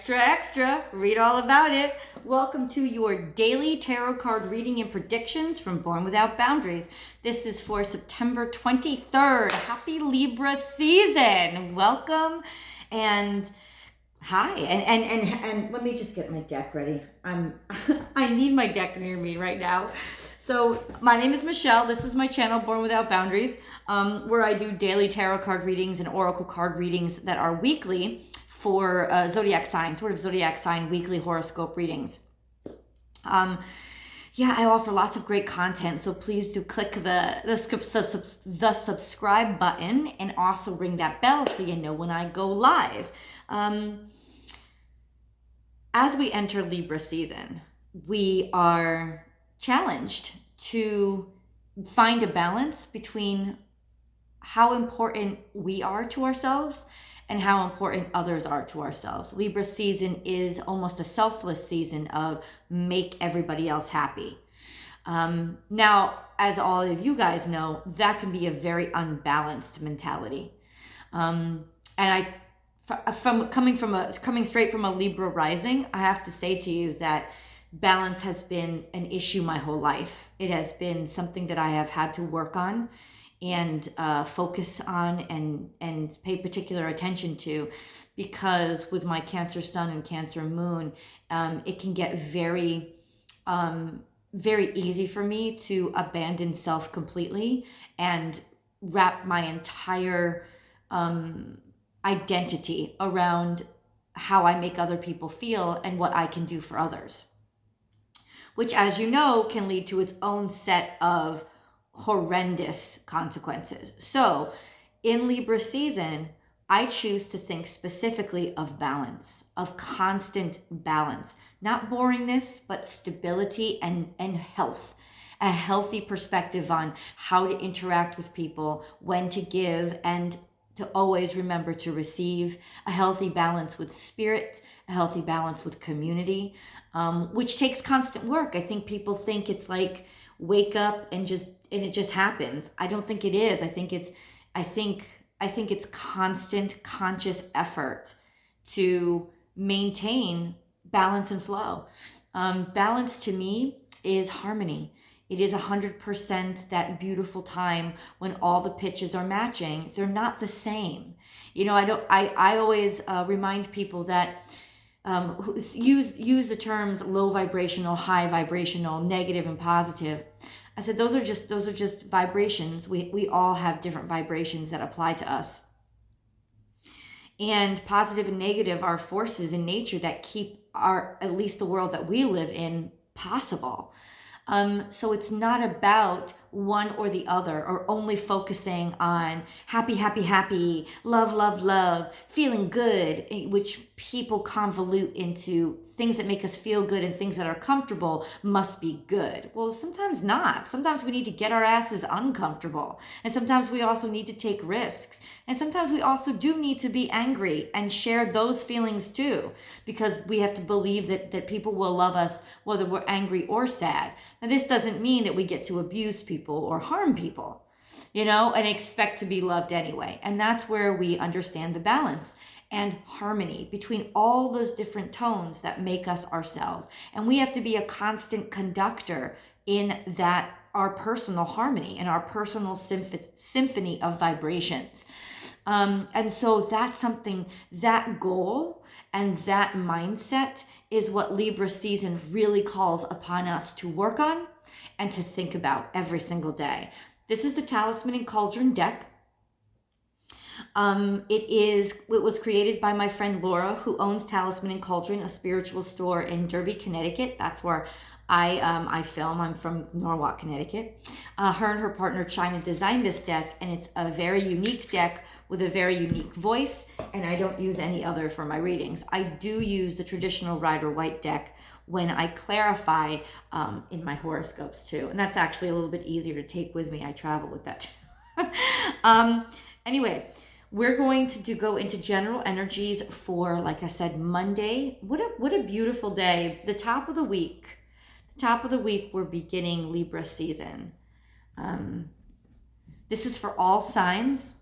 Extra, read all about it. Welcome to your daily tarot card reading and predictions from Born Without Boundaries. This is for September 23rd. Happy Libra season. Welcome and hi. And let me just get my deck ready. I need my deck near me right now. So my name is Michelle. This is my channel, Born Without Boundaries, where I do daily tarot card readings and oracle card readings that are weekly for zodiac signs, sort of zodiac sign weekly horoscope readings. I offer lots of great content, so please do click the subscribe button and also ring that bell so you know when I go live. As we enter Libra season, we are challenged to find a balance between how important we are to ourselves and how important others are to ourselves. Libra season is almost a selfless season of make everybody else happy. Now, as all of you guys know, that can be a very unbalanced mentality. Coming straight from a Libra rising, I have to say to you that balance has been an issue my whole life. It has been something that I have had to work on and focus on and pay particular attention to, because with my Cancer sun and Cancer moon, it can get very easy for me to abandon self completely and wrap my entire identity around how I make other people feel and what I can do for others, which, as you know, can lead to its own set of horrendous consequences. So in Libra season, I choose to think specifically of balance, of constant balance, not boringness, but stability and health, a healthy perspective on how to interact with people, when to give, and to always remember to receive, a healthy balance with spirit, a healthy balance with community, which takes constant work. I think people think it's like wake up and it just happens. I don't think it is. I think it's constant conscious effort to maintain balance and flow. Balance to me is harmony. It is 100% that beautiful time when all the pitches are matching. They're not the same. I always remind people that use the terms low vibrational, high vibrational, negative and positive. I said those are just vibrations. We all have different vibrations that apply to us. And positive and negative are forces in nature that keep at least the world that we live in, possible. So it's not about one or the other, or only focusing on happy, love, feeling good, which people convolute into things that make us feel good and things that are comfortable must be good. Well, sometimes not. Sometimes we need to get our asses uncomfortable. And sometimes we also need to take risks. And sometimes we also do need to be angry and share those feelings too, because we have to believe that people will love us whether we're angry or sad. Now, this doesn't mean that we get to abuse people or harm people, and expect to be loved anyway. And that's where we understand the balance and harmony between all those different tones that make us ourselves. And we have to be a constant conductor in that, our personal harmony and our personal symphony of vibrations. And so that's something, that goal and that mindset is what Libra season really calls upon us to work on and to think about every single day. This is the Talisman and Cauldron deck. It was created by my friend Laura, who owns Talisman and Cauldron, a spiritual store in Derby, Connecticut. That's where I film. I'm from Norwalk, Connecticut. Her and her partner China designed this deck, and it's a very unique deck with a very unique voice, and I don't use any other for my readings. I do use the traditional Rider-Waite deck when I clarify in my horoscopes too, and that's actually a little bit easier to take with me. I travel with that Anyway, we're going to go into general energies for, like I said, Monday. What a beautiful day. The top of the week, we're beginning Libra season. This is for all signs.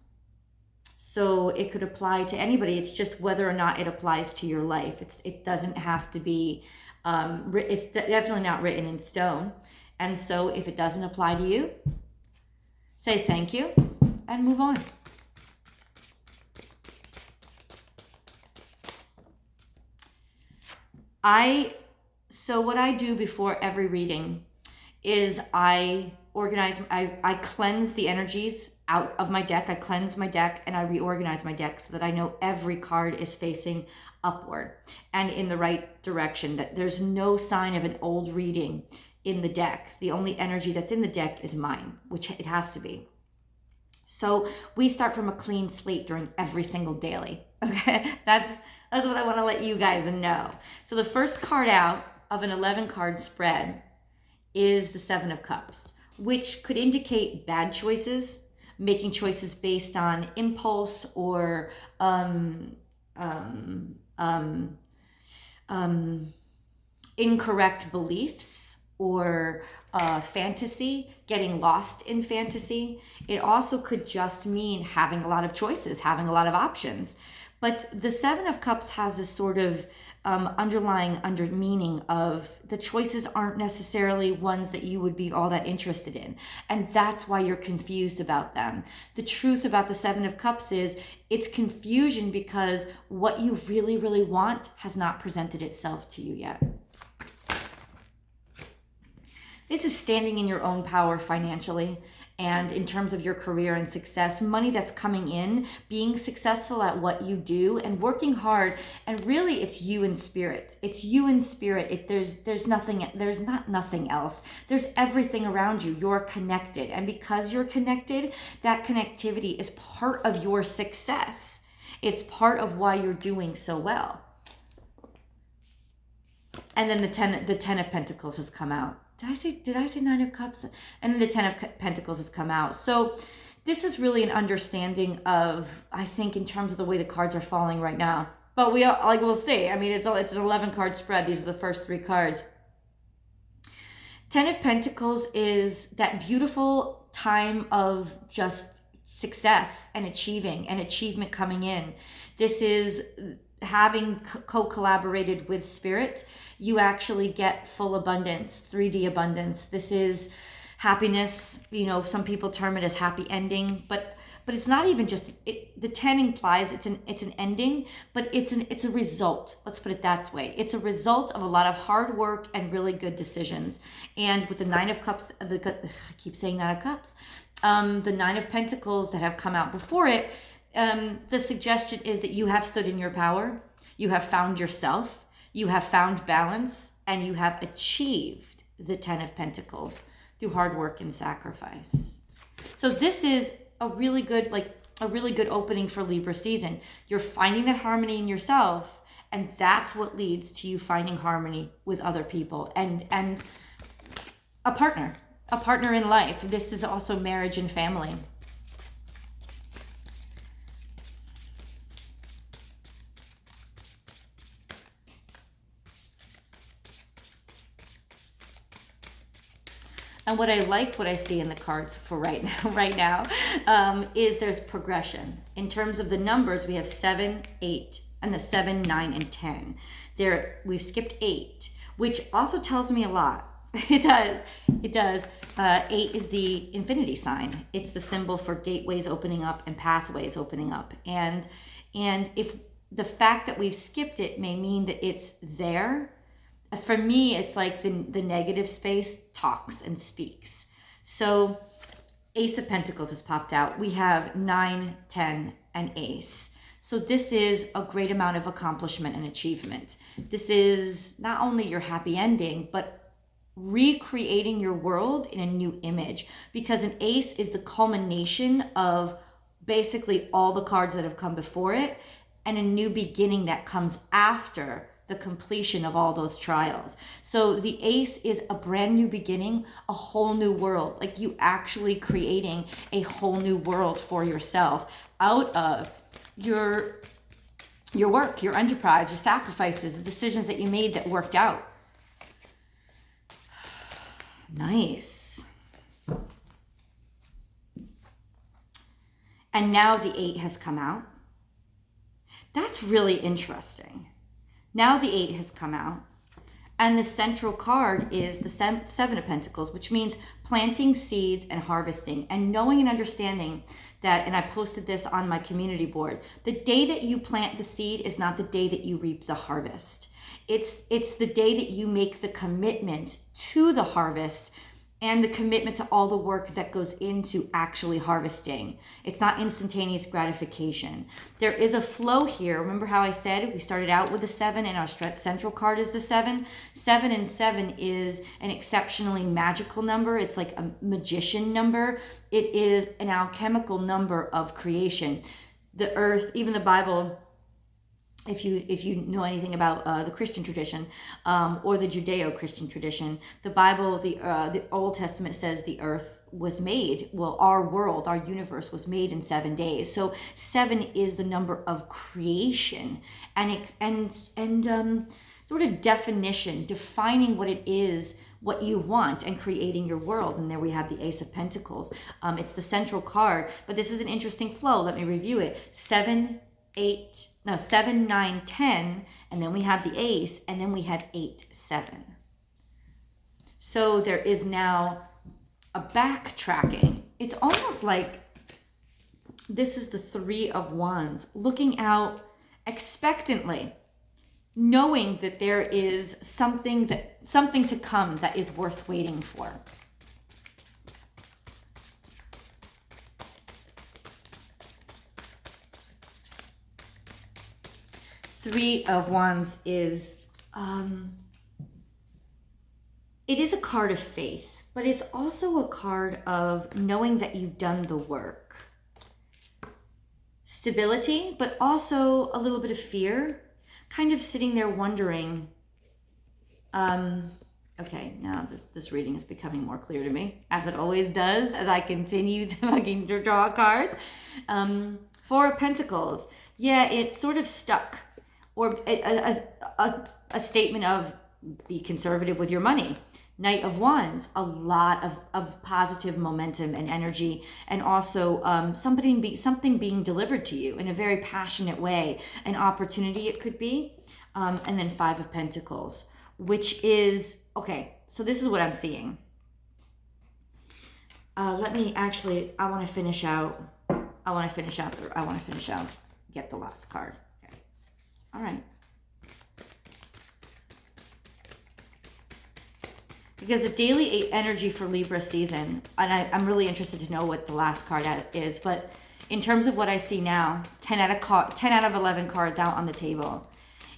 So it could apply to anybody. It's just whether or not it applies to your life. It doesn't have to be, it's definitely not written in stone. And so if it doesn't apply to you, say thank you and move on. So what I do before every reading is I cleanse the energies out of my deck. I cleanse my deck and I reorganize my deck so that I know every card is facing upward and in the right direction, that there's no sign of an old reading in the deck. The only energy that's in the deck is mine, which it has to be. So we start from a clean slate during every single daily. Okay, that's what I want to let you guys know. So the first card out of an 11 card spread is the Seven of Cups, which could indicate bad choices, making choices based on impulse or incorrect beliefs or fantasy, getting lost in fantasy. It also could just mean having a lot of choices, having a lot of options. But the Seven of Cups has this sort of underlying meaning of the choices aren't necessarily ones that you would be all that interested in. And that's why you're confused about them. The truth about the Seven of Cups is it's confusion because what you really, really want has not presented itself to you yet. This is standing in your own power financially and in terms of your career and success, money that's coming in, being successful at what you do and working hard. And really it's you in spirit. It's you in spirit. There's not nothing else. There's everything around you. You're connected. And because you're connected, that connectivity is part of your success. It's part of why you're doing so well. And then the 10 of Pentacles has come out. Did I say Nine of Cups? And then the 10 of Pentacles has come out. So this is really an understanding of, I think, in terms of the way the cards are falling right now. But we'll see. I mean, it's an 11 card spread. These are the first 3 cards. 10 of Pentacles is that beautiful time of just success and achievement coming in. This is having co-collaborated with spirit. You actually get full abundance, 3D abundance. This is happiness. You know, some people term it as happy ending, but it's not even just it. The 10 implies it's an ending, but it's a result. Let's put it that way. It's a result of a lot of hard work and really good decisions. And with the 9 of Cups, I keep saying 9 of Cups, the 9 of Pentacles that have come out before it, the suggestion is that you have stood in your power, you have found yourself, you have found balance, and you have achieved the 10 of Pentacles through hard work and sacrifice. So this is a really good opening for Libra season. You're finding that harmony in yourself, and that's what leads to you finding harmony with other people and a partner in life. This is also marriage and family. And what I see in the cards for right now, is there's progression. In terms of the numbers, we have 7, 8, and the 7, 9, and 10. We've skipped 8, which also tells me a lot. It does. 8 is the infinity sign. It's the symbol for gateways opening up and pathways opening up. And if the fact that we've skipped it may mean that it's there, for me, it's like the negative space talks and speaks. So Ace of Pentacles has popped out. We have 9, 10, and Ace. So this is a great amount of accomplishment and achievement. This is not only your happy ending, but recreating your world in a new image, because an ace is the culmination of basically all the cards that have come before it and a new beginning that comes after the completion of all those trials. So the ace is a brand new beginning, a whole new world, like you actually creating a whole new world for yourself out of your work, your enterprise, your sacrifices, the decisions that you made that worked out. Nice. And now the 8 has come out. That's really interesting. Now the 8 has come out. And the central card is the 7 of Pentacles, which means planting seeds and harvesting and knowing and understanding that, and I posted this on my community board, the day that you plant the seed is not the day that you reap the harvest. It's the day that you make the commitment to the harvest and the commitment to all the work that goes into actually harvesting. It's not instantaneous gratification. There is a flow here. Remember how I said we started out with the 7 and our central card is the 7? 7 and 7 is an exceptionally magical number. It's like a magician number. It is an alchemical number of creation. The earth, even the Bible, if you know anything about the Christian tradition or the Judeo-Christian tradition, the Bible, the Old Testament says the earth was made. Well, our world, our universe was made in 7 days. So 7 is the number of creation and sort of definition, defining what it is, what you want, and creating your world. And there we have the Ace of Pentacles. It's the central card, but this is an interesting flow. Let me review it. 7, 9, 10, and then we have the ace, and then we have 8, 7. So there is now a backtracking. It's almost like this is the 3 of Wands, looking out expectantly, knowing that there is something to come that is worth waiting for. Three of Wands is, it is a card of faith, but it's also a card of knowing that you've done the work. Stability, but also a little bit of fear, kind of sitting there wondering, okay, now this reading is becoming more clear to me, as it always does, as I continue to fucking draw cards. 4 of Pentacles, yeah, it's sort of stuck. Or a statement of be conservative with your money. Knight of Wands, a lot of positive momentum and energy, and also something being delivered to you in a very passionate way, an opportunity it could be. And then 5 of Pentacles, which is, okay, so this is what I'm seeing. I want to finish out, get the last card. All right. Because the daily energy for Libra season, and I'm really interested to know what the last card is, but in terms of what I see now, 10 out of 11 cards out on the table,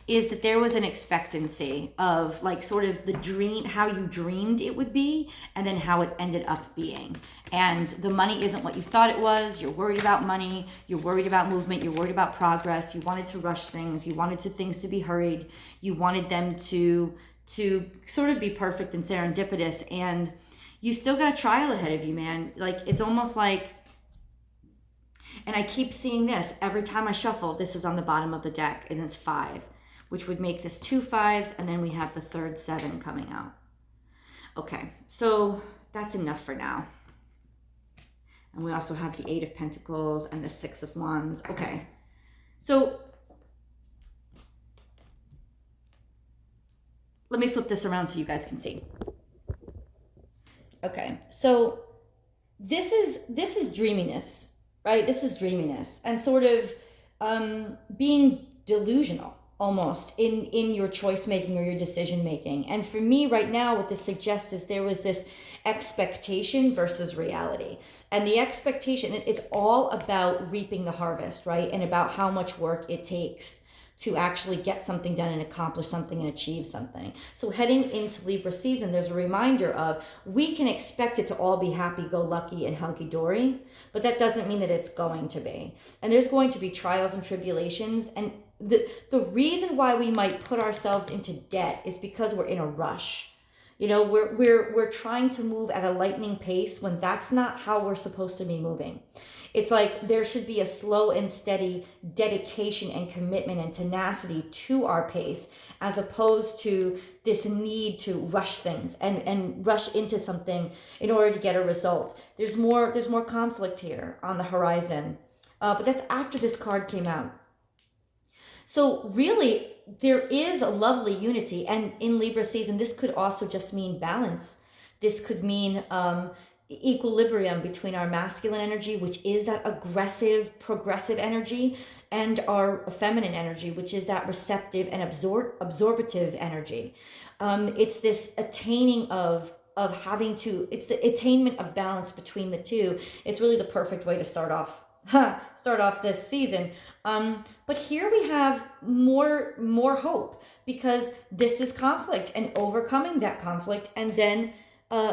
is that there was an expectancy of like sort of the dream, how you dreamed it would be, and then how it ended up being. And the money isn't what you thought it was. You're worried about money. You're worried about movement. You're worried about progress. You wanted to rush things. You wanted things to be hurried. You wanted them to sort of be perfect and serendipitous. And you still got a trial ahead of you, man. Like, it's almost like, and I keep seeing this every time I shuffle. This is on the bottom of the deck, and it's 5. Which would make this 2 5s, and then we have the third 7 coming out. Okay, so that's enough for now. And we also have the 8 of Pentacles and the 6 of Wands. Okay, so let me flip this around so you guys can see. Okay, so this is dreaminess, right? This is dreaminess and sort of being delusional. Almost in your choice making or your decision making. And for me right now, what this suggests is there was this expectation versus reality. And the expectation, it's all about reaping the harvest, right? And about how much work it takes to actually get something done and accomplish something and achieve something. So heading into Libra season, there's a reminder of we can expect it to all be happy-go-lucky and hunky-dory, but that doesn't mean that it's going to be. And there's going to be trials and tribulations, and the reason why we might put ourselves into debt is because we're in a rush. You know, we're trying to move at a lightning pace when that's not how we're supposed to be moving. It's like there should be a slow and steady dedication and commitment and tenacity to our pace, as opposed to this need to rush things and rush into something in order to get a result. There's more conflict here on the horizon. But that's after this card came out. So really, there is a lovely unity. And in Libra season, this could also just mean balance. This could mean equilibrium between our masculine energy, which is that aggressive, progressive energy, and our feminine energy, which is that receptive and absorbative energy. It's this attaining of having to, it's the attainment of balance between the two. It's really the perfect way to start off this season. But here we have more hope, because this is conflict and overcoming that conflict, and then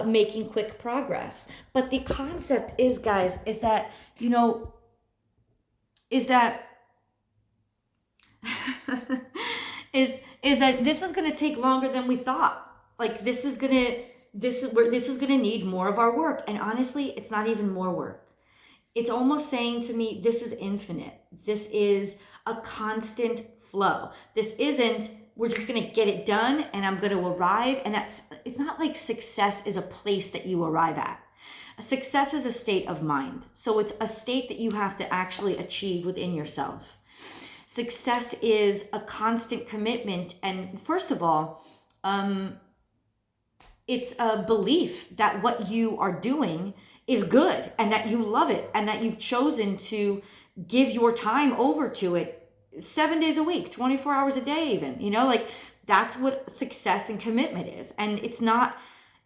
making quick progress. But the concept is, guys, is that is that is that this is going to take longer than we thought. Like this is going to need more of our work. And honestly, it's not even more work. It's almost saying to me, this is infinite. This is a constant flow. This isn't, we're just going to get it done and I'm going to arrive. And it's not like success is a place that you arrive at. Success is a state of mind. So it's a state that you have to actually achieve within yourself. Success is a constant commitment. And first of all, it's a belief that what you are doing is good and that you love it and that you've chosen to give your time over to it 7 days a week, 24 hours a day even, like that's what success and commitment is. And it's not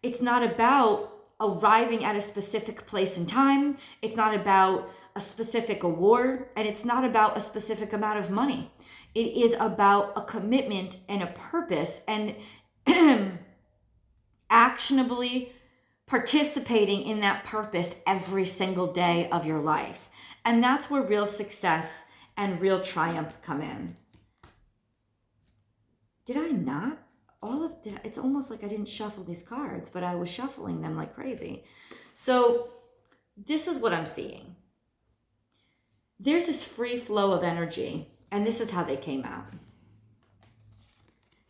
about arriving at a specific place and time. It's not about a specific award, and it's not about a specific amount of money. It is about a commitment and a purpose, and actionably participating in that purpose every single day of your life. And that's where real success and real triumph come in. Did I not? It's almost like I didn't shuffle these cards, but I was shuffling them like crazy. So this is what I'm seeing. There's this free flow of energy, and this is how they came out.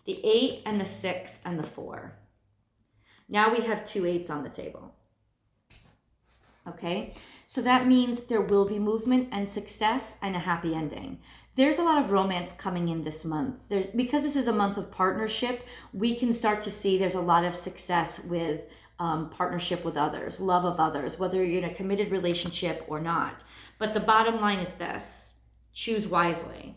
The 8 and the 6 and the 4. Now we have 2 8s on the table. Okay, so that means there will be movement and success and a happy ending. There's a lot of romance coming in this month. Because this is a month of partnership, we can start to see there's a lot of success with partnership with others, love of others, whether you're in a committed relationship or not. But the bottom line is this: choose wisely.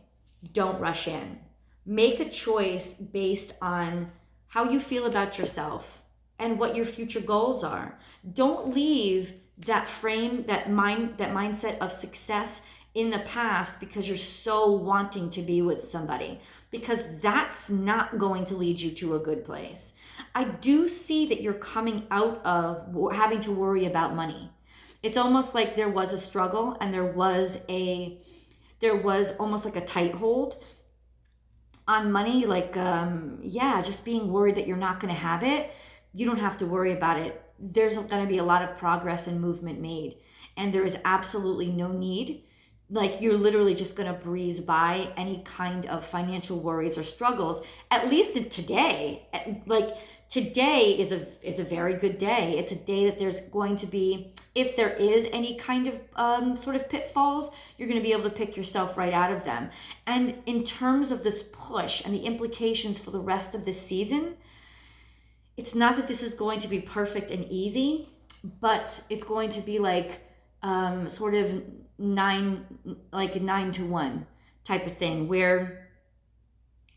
Don't rush in. Make a choice based on how you feel about yourself and what your future goals are. Don't leave that mindset of success in the past because you're so wanting to be with somebody, because that's not going to lead you to a good place. I do see that you're coming out of having to worry about money. It's almost like there was a struggle and there was almost like a tight hold on money, like just being worried that you're not going to have it. You don't have to worry about it. There's going to be a lot of progress and movement made, and there is absolutely no need. Like, you're literally just going to breeze by any kind of financial worries or struggles, at least today. Like, today is a very good day. It's a day that there's going to be, if there is any kind of sort of pitfalls, you're going to be able to pick yourself right out of them. And in terms of this push and the implications for the rest of this season, it's not that this is going to be perfect and easy, but it's going to be like sort of 9 to 1 type of thing, where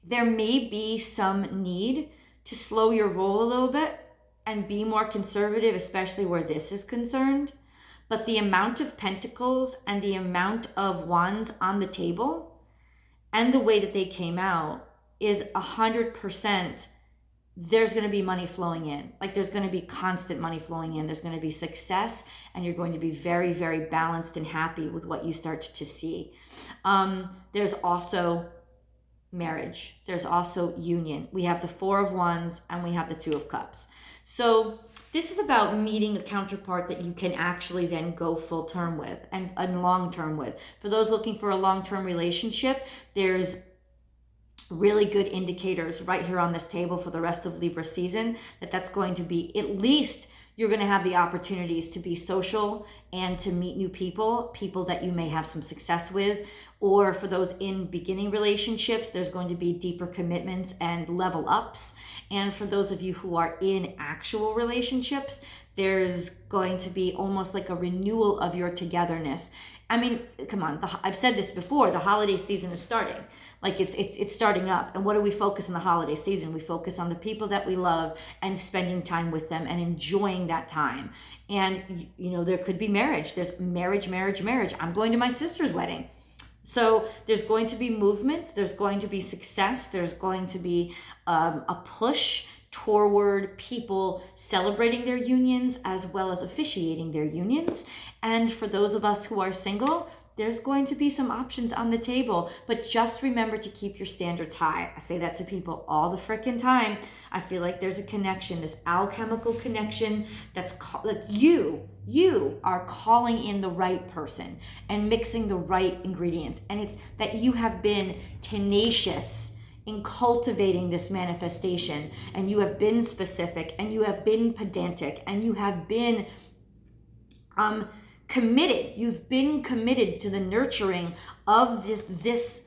there may be some need to slow your roll a little bit and be more conservative, especially where this is concerned. But the amount of pentacles and the amount of wands on the table and the way that they came out is 100%. There's going to be money flowing in. Like, there's going to be constant money flowing in. There's going to be success, and you're going to be very, very balanced and happy with what you start to see. There's also marriage. There's also union. We have the 4 of Wands and we have the 2 of Cups. So this is about meeting a counterpart that you can actually then go full term with and long term with. For those looking for a long-term relationship, there's really good indicators right here on this table for the rest of Libra season, that's going to be, at least you're going to have the opportunities to be social and to meet new people that you may have some success with. Or for those in beginning relationships, there's going to be deeper commitments and level ups. And for those of you who are in actual relationships, there's going to be almost like a renewal of your togetherness. I mean, come on, I've said this before, the holiday season is starting. Like it's starting up. And what do we focus on the holiday season? We focus on the people that we love and spending time with them and enjoying that time. And, you know, there could be marriage. There's marriage. I'm going to my sister's wedding. So there's going to be movement. There's going to be success. There's going to be a push toward people celebrating their unions as well as officiating their unions. And for those of us who are single, there's going to be some options on the table, but just remember to keep your standards high. I say that to people all the freaking time. I feel like there's a connection, this alchemical connection that's you are calling in the right person and mixing the right ingredients. And it's that you have been tenacious in cultivating this manifestation, and you have been specific, and you have been pedantic, and you have been committed. You've been committed to the nurturing of this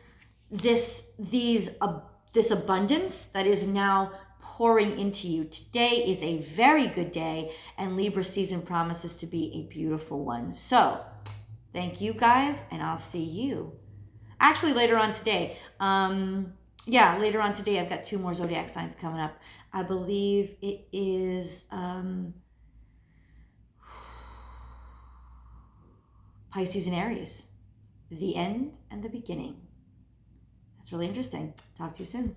abundance that is now pouring into you. Today is a very good day, and Libra season promises to be a beautiful one. So thank you guys, and I'll see you actually later on today. Later on today I've got 2 more zodiac signs coming up. I believe it is Pisces and Aries, the end and the beginning. That's really interesting. Talk to you soon.